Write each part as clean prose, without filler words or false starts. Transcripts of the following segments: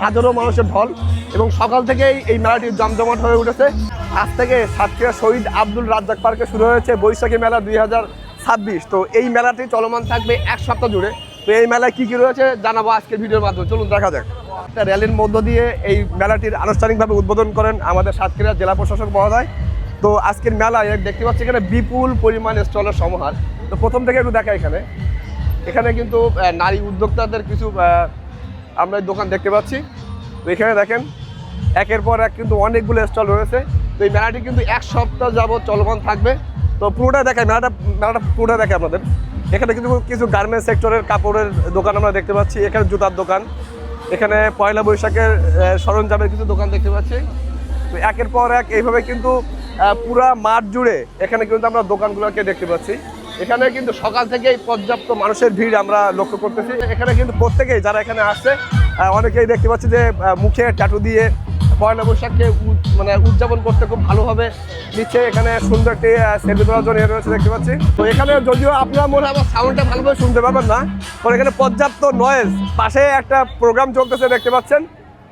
হাজারো মানুষের ঢল এবং সকাল থেকেই এই মেলাটি জমজমাট হয়ে উঠেছে। আজ থেকে সাতক্ষীরা শহীদ আব্দুল রাজ্জাক পার্কে শুরু হয়েছে বৈশাখী মেলা 2026। তো এই মেলাটি চলমান থাকবে এক সপ্তাহ জুড়ে। তো এই মেলায় কী কী রয়েছে জানাবো আজকের ভিডিওর মাধ্যমে, চলুন দেখা যাক। একটা র্যালির মধ্য দিয়ে এই মেলাটির আনুষ্ঠানিকভাবে উদ্বোধন করেন আমাদের সাতক্ষীরা জেলা প্রশাসক মহোদয়। তো আজকের মেলায় দেখতে পাচ্ছি এখানে বিপুল পরিমাণ স্টলের সমাহার। তো প্রথম থেকে একটু দেখা, এখানে কিন্তু নারী উদ্যোক্তাদের কিছু আমরা দোকান দেখতে পাচ্ছি। তো এখানে দেখেন একের পর এক কিন্তু অনেকগুলো স্টল রয়েছে। তো এই মেলাটি কিন্তু এক সপ্তাহ যাবত চলমান থাকবে। তো পুরোটা দেখায়, মেলাটা পুরোটা দেখে আপনাদের। এখানে কিন্তু কিছু গার্মেন্টস সেক্টরের কাপড়ের দোকান আমরা দেখতে পাচ্ছি, এখানে জুতার দোকান, এখানে পয়লা বৈশাখের সরঞ্জামের কিছু দোকান দেখতে পাচ্ছি। তো একের পর এক এইভাবে কিন্তু পুরা মাঠ জুড়ে এখানে কিন্তু আমরা দোকানগুলোকে দেখতে পাচ্ছি। এখানে কিন্তু সকাল থেকেই পর্যাপ্ত মানুষের ভিড় আমরা লক্ষ্য করতেছি। এখানে কিন্তু প্রত্যেকেই যারা এখানে আসছে অনেকেই দেখতে পাচ্ছি যে মুখে ট্যাটু দিয়ে পয়লা বৈশাখকে উদযাপন করতে খুব ভালোভাবে নিচ্ছে। এখানে সুন্দর একটি সেলফি তোলার জন্য রয়েছে দেখতে পাচ্ছি। তো এখানে যদিও আপনারা মনে হয় সাউন্ডটা ভালোভাবে শুনতে পাবেন না, কারণ এখানে পর্যাপ্ত নয়েজ, পাশে একটা প্রোগ্রাম চলতেছে দেখতে পাচ্ছেন।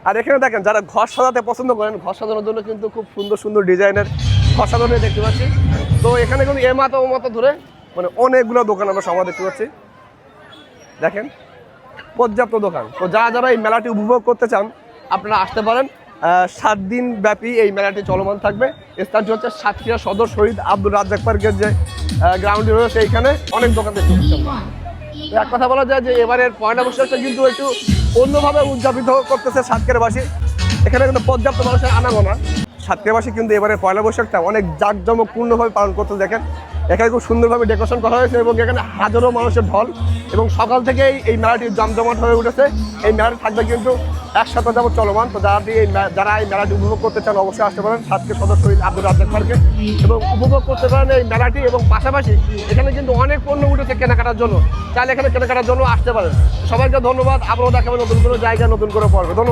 আর এখানে দেখেন যারা ঘর সাজাতে পছন্দ করেন, ঘর সাজানোর জন্য কিন্তু খুব সুন্দর সুন্দর ডিজাইনের ঘর সাজানো দেখতে পাচ্ছি। তো এখানে কিন্তু এ মাথা ও মাথা ধরে অনেকগুলো দোকান আমরা সমাজ দেখতে পাচ্ছি, দেখেন পর্যাপ্ত দোকান। তো যারা এই মেলাটি উপভোগ করতে চান আপনারা আসতে পারেন। 7 দিন ব্যাপী এই মেলাটি চলমান থাকবে। স্থানটি হচ্ছে সাতক্ষীরা সদর শহীদ আব্দুল রাজ্জাক পার্কের যে গ্রাউন্ডটি রয়েছে, এইখানে অনেক দোকান দেখতে পাচ্ছি। তো এক কথা বলা যায় যে এবারের পয়লা বৈশাখটা কিন্তু একটু অন্যভাবে উদযাপিত করতেছে সাতক্ষীরাবাসী। এখানে কিন্তু পর্যাপ্ত মানুষের আনাগোনা। সাতক্ষীরাবাসী কিন্তু এবারে পয়লা বৈশাখটা অনেক জাঁকজমকপূর্ণভাবে পালন করতে দেখেন। এখানে খুব সুন্দরভাবে ডেকোরেশন করা হয়েছে এবং এখানে হাজারো মানুষের ঢল এবং সকাল থেকেই এই মেলাটি জমজমাট হয়ে উঠেছে। এই মেলাটি থাকবে কিন্তু এক সপ্তাহ যাবত চলমান। তো যারা এই মেলাটি উপভোগ করতে চান অবশ্যই আসতে পারেন সাতক্ষীরা সদর শহীদ আব্দুল রাজ্জাক পার্কে এবং উপভোগ করতে পারেন এই মেলাটি। এবং পাশাপাশি এখানে কিন্তু অনেক পণ্য উঠেছে কেনাকাটার জন্য, চাইলে এখানে কেনাকাটার জন্য আসতে পারেন। সবাইকে ধন্যবাদ। আবারও দেখাবেন নতুন কোনো জায়গায় নতুন করে পড়বে। ধন্যবাদ।